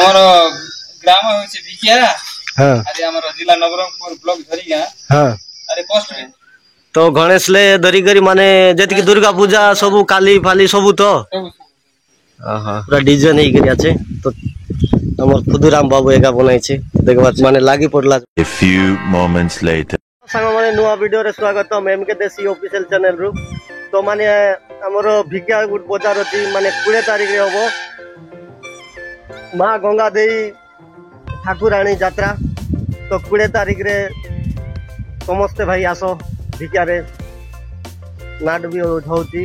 ଆମର ଗ୍ରାମ ହେଉଛି ଭିକିଆ ଆରେ ଆମର ଜିଲ୍ଲା ନବରଙ୍ଗପୁର ବ୍ଲକ ଧରିଗା ଆରେ ପୋଷ୍ଟରେ तो गणेश ले धरी करी माने जति दुर्गा पूजा सबु काली फाली सबु तो पूरा डीजे नहीं करी आछे तो हमर खुदुराम बाबू एका बनाई छे देखबा माने लागी पड़ला। A few moments later संग माने नुवा वीडियो रे स्वागतम एमके देसी ऑफिशियल चैनल रु तो माने हमर भिकिया गुट बाजार अछि माने 20 तारिख रे होबो मां गंगा देई ठाकुराणी यात्रा तो 20 तारिख रे समस्त भाई आसो भिकिया रे नाट भी होउची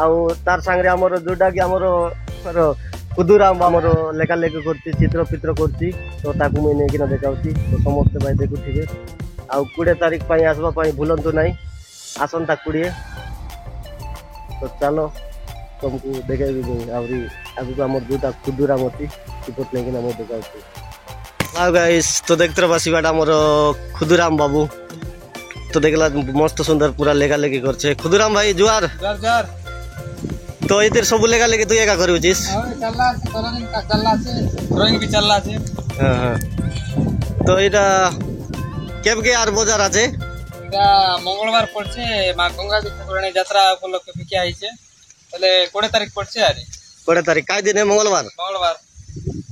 आउ तार संगे हमर जोडा कि हमर खुदुराम हमर लेखा लेखी करती चित्र पित्र करती तो ताकू मैं नहीं किना देखाउची तो समस्त भाई देखुथिबे आउ 20 तारिख पई आसबा पई भूलंतु नहीं आसंता 20 तो चलो तुमको देखेबी आउरी आगु हमर जोडा खुदुराम अछि रिपोर्ट नहीं किना मैं देखाउची। हां गाइस तो देखते रह बसीबाटा हमर खुदुराम बाबू तो देखला मस्त सुंदर पूरा लेगा लेगी करछे। खुदुराम भाई जुआर जार जार तो इधर सब लेगा लेगी तू एका करूचिस चलला तरनिन का चलला से ड्राइंग भी चलला से हां तो इटा केब के यार बाजार আছে এটা মঙ্গলবার পড়ছে মা গঙ্গা ঠাকুরানী যাত্রা উপলক্ষে ভিকিয়া আইছে তাহলে 20 তারিখ পড়ছে আরে 20 तारीख काय दिन है मंगलवार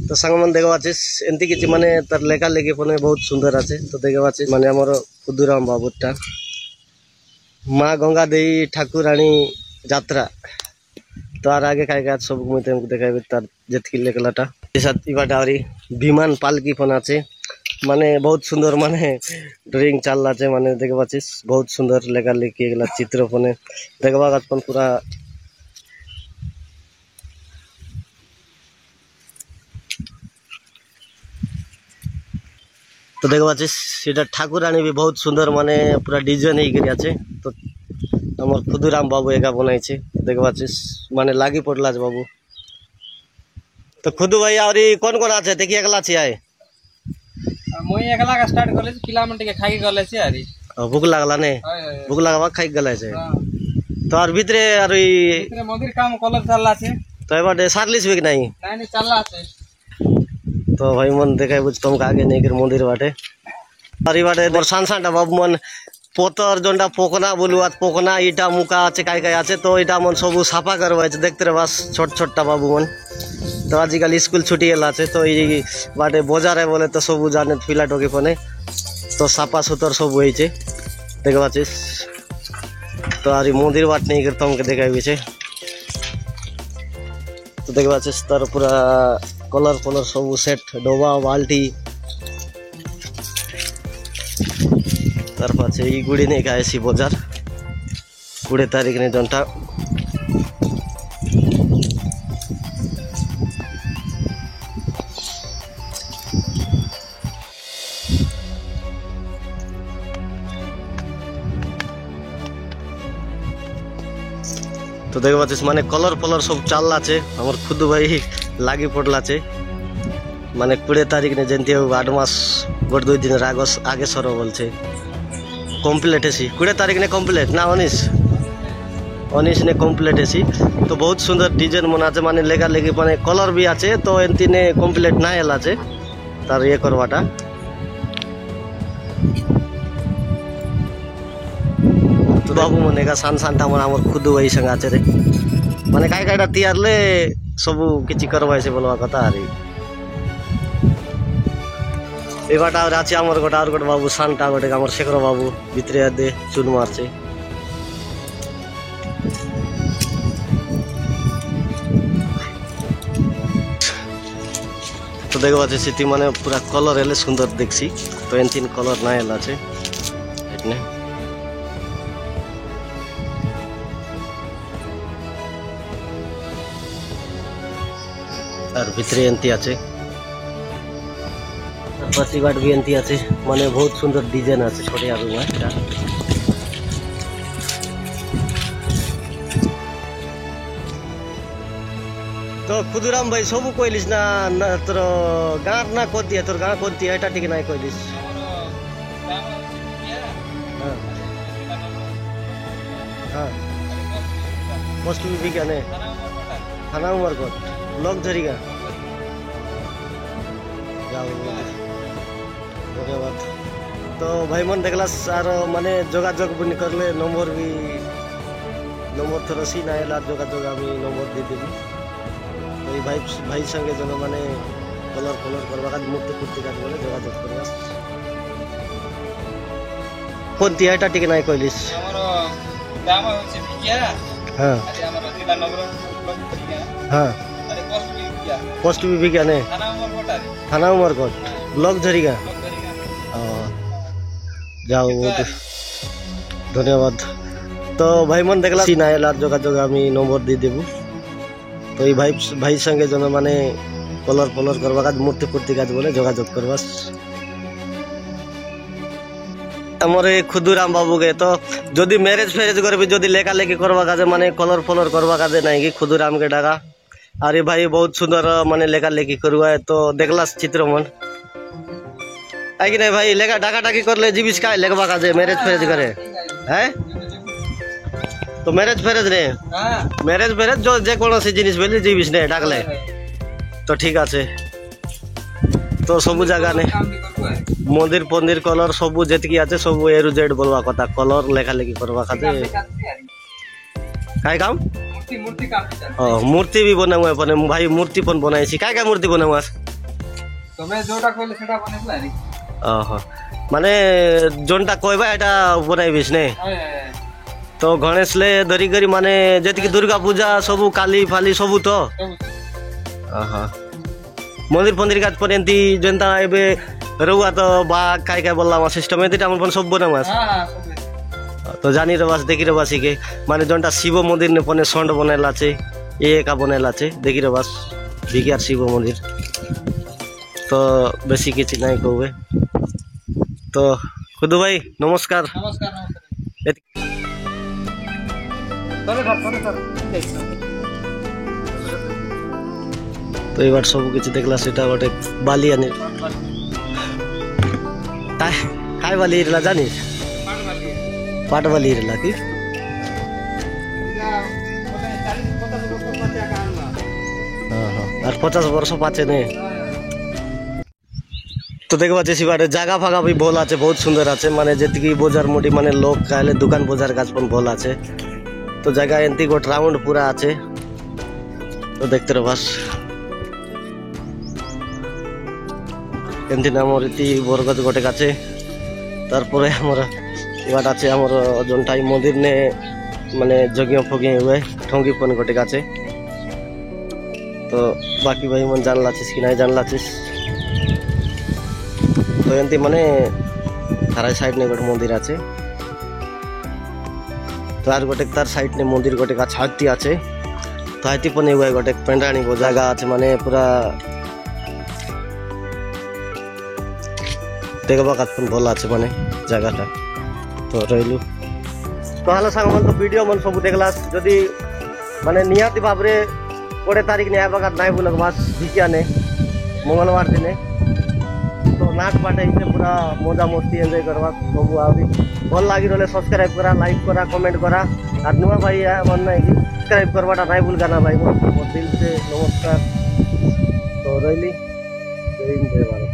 तो संगमन देखो आछिस एंती किछि माने तर लेखा लेखी पने बहुत सुंदर आछे तो देखो आछिस माने हमर खुदुराम बाबूटा मां गंगा देई ठाकुराणी यात्रा तो आर आगे काय काय सब मुई तुमको देखाइबे तार जेतकी लेखलाटा साथ इबाटा आरी विमान पालकी पन आछे माने बहुत सुंदर माने ड्राइंग चलला छे माने देखो आछिस बहुत सुंदर लेखा लेखी एगला चित्र पने देखबा पन पूरा तो देखो सीटा ठाकुराणी भी बहुत सुंदर माने पूरा डिजाइन ही करी आछे तो हमर खुदुराम बाबू एका बनाई छे देखो माने लागी पड़ला छे बाबू तो खुदू भाई आरी कोन कोन आछे देखि एकला छी आए मोई एकला का स्टार्ट करले पिला मन टिके खाई गले छे आरी भूख लागला ने भूख लागबा खाई गले छे तो आर भीतरे आरी भीतरे मंदिर काम कलर चलला छे तो एबाटे सारलिस बे कि नहीं नहीं चलला छे तो भाई मन देखाय बुझ तुम आगे नहीं कर मंदिर बाटे अरे बाटे मोर सानसाटा बाबू मन पोतर जोंडा पोकना बोलुआत पोकना इटा मुका আছে काय काय আছে तो इटा मन सब साफा करवाय छे देखते रे बस छोट छोटा बाबू मन तो आजकल स्कूल छुट्टी एला छे तो ई बाटे बाजार बोले तो सब जाने पिला टोके पने तो साफा सुतर सब होई छे देखबा छे तो आरी मंदिर बाट नहीं कर तुमके देखाइबे छे तो देखबा छे तर पूरा कलर कलर सब सेट डोबा बाल्टी तार पाछे ई गुड़ी नहीं खाएसी बाजार 20 तारीख ने जनता तो देखबा छे माने कलर कलर सब चलला छे हमर खुद भाई लागी पड़ला छे माने 20 तारीख ने जंती आठ मास गोट 2 दिन आगे सरो बोल छे कम्प्लीट है 20 तारीख ने कम्प्लीट ना 19 ने कम्प्लीट है तो बहुत सुंदर डिजाइन मना छे माने लेगा लेगी माने कलर भी आछे तो एंती ने कम्प्लीट ना एला छे तार ये करवाटा तो बाबू मने का सान सानटा मन हमर खुद वही संग आछे रे माने काय कायटा तैयार ले सब किछि करवाय से बोलवा कथा आरी ए बाटा और आछे हमर गोटा और गोटा बाबू सानटा गोटे हमर शेखर बाबू भितरे दे चुन मारछे तो देखो आछे सिटी माने पूरा कलर हेले सुंदर देखसी तो एंतिन कलर ना एला छे एटने और भितरे एंती आछे पसी बाट भी एंती आछे माने बहुत सुंदर डिजाइन आछे छोटे आलू में এটা तो खुदुराम भाई सब कइलिस ना तोर गाँव ना कोती है तोर गाँव कोती है एटा ठीक ना कइलिस हां पोस्ट भी क्या ने थाना उमरकोट ब्लॉक झरीगा যাও ধন্যবাদ। তো ভাই মন দেখলা আর মানে যোগাযোগ বনি করলে নম্বর থর সি না এলা যোগাযোগ আমি নম্বর দিয়ে দেবি। ওই ভাই সঙ্গে যেন মানে কলর করবা কাজ মূর্তি ফুর্তি কাজ বলে যোগাযোগ করবা। কোন টিয়াটা টিকে নাই কইলিস? ଆମର ଗ୍ରାମ ହେଉଛି ଭିକିଆ। হ্যাঁ ଆଜି ଆମର ଜିଲ୍ଲା ନବରଙ୍ଗପୁର ଭିକିଆ। হ্যাঁ ଆରେ ପୋଷ୍ଟ ବି ଭିକିଆ। পোস্ট বিবি কেনে ଥାନା ଉମରକୋଟାରେ। থানা উমরকট ব্লক ঝরিগা। যাও ধন্যবাদ। তো ভাই মন দেখলা সি না এলার যোগাযোগ আমি নম্বর দিয়ে দেবো। তো এই ভাই সঙ্গে যেন মানে কলর করবা কাজ মূর্তি ফুর্তি কাজ বলে যোগাযোগ করবা। আমার এই ক্ষুদুরাম বাবুকে তো যদি ম্যারেজ ফ্যারেজ করবি যদি লেখালেখি করবা কাজে মানে কলর করবা কাজে নাই কি ক্ষুদুরামকে ডাকা। আর এই ভাই বহুত সুন্দর মানে লেখালেখি করবা। তো দেখলাস চিত্রমন তাই কি নাই ভাই লেখা ডাকাডাকি করলে জীবিস কায় লেখবা কাজে ম্যারেজ ফ্যারেজ করে। হ্যাঁ তো ম্যারেজ ফ্যারেজ নে হ্যাঁ ম্যারেজ ফ্যারেজ যে কোনসি জিনিস বলি জীবিস নে ডাকলে তো ঠিক আছে। তো সবু জায়গা নে কাম ବି କରିବୁ ଆଉ। মন্দির পন্দির কলর সবু যেতকি আছে সবু এ টু জেড বলবা কথা কলর লেখালেখি করবা কাজে কাই কাম। ମୂର୍ତ୍ତି କାମ ବି ଚାଲିଛି। মূর্তি বি বনাও আপনে ভাই মূর্তি পন বনাইছি কাই কাই মূর্তি বনাও আস। ତମେ ଯୋଉଟା କହିଲେ ସେଟା ବନେଇବୁ ଆରି। মানে যোনটা কইবা এটা বনাইবিস নে। তো গণেশ লে ধরি করি মানে যেতিকি দুর্গা পূজা সবু কালী ফালি সবু তো মন্দির ফন্দির কাজ পরে এমতি যেনতা এবে রহুয়া তো বা কাই কাই বললাম সিস্টেম এদিটা আমার সব বনামাস। তো জানি রবাস দেখি রবাসিকে মানে যোনটা শিব মন্দির নে পনে সন্ড বনাইল আছে একা বনাইল আছে দেখি রবাস ভিকিয়ার শিব মন্দির। তো বেশি কিছু নাই কবে। তো খুদু ভাই নমস্কার। নমস্কার তো এবার সব কিছু দেখলা সেটা গোটে বালি আনি কাই বালি এরলা জানিস পাট বালি এরলা কি আর 50 বর্ষ পাচ্ছে নে। তো দেখবা যে বারে জায়গা ফাগা भी ভল আছে বহুত সুন্দর আছে মানে যেতিকি বাজার মোটি মানে লোক খাইলে দোকান বাজার কাজ পন ভল আছে। তো জায়গা এন্তি গোট রাউন্ড পুরা আছে। তো দেখতে রবাস এমতি নাম রীতি বরগদ গোটে কাছে। তারপরে আমার এবার আছে আমার জনটাই মন্দির নে মানে যজ্ঞ ফজ্ঞ হুয়ে ঠঙ্গি পন গোটে কাছে। তো বাকি ভাই মন জানলাছিস কি নাই জানলাছিস। তো এমতি মানে তারাই সাইড নে গোটে মন্দির আছে। তো আর গোটে তার সাইড নে মন্দির গোটে কাছে হাতি আছে। তো হাতি পনে হুয়ে গোটে পেন্ডানি জায়গা আছে মানে পুরা দেখবা কাজ পন ভাল আছে মানে জায়গাটা। তো রইলু তো হ্যালো সাং মন তো ভিডিও মন সবু দেখলাস যদি মানে নিহাতি ভাবে 20 তারিখ নে আবার নাই বলক বাস ভিকিয়া নে মঙ্গলবার দিনে। তো নাচ পাঠাইছে পুরা মজা মস্তি এনজয় করবা সবু আবি ভাল লাগি রলে সাবস্ক্রাইব করা লাইক করা কমেন্ট করা আর নুয়া ভাই মন নাই কি সাবস্ক্রাইব করবাটা নাই ভুলগা না ভাই মোর দিল সে নমস্কার। তো রইলি জয় হিন্দ জয় ভারত।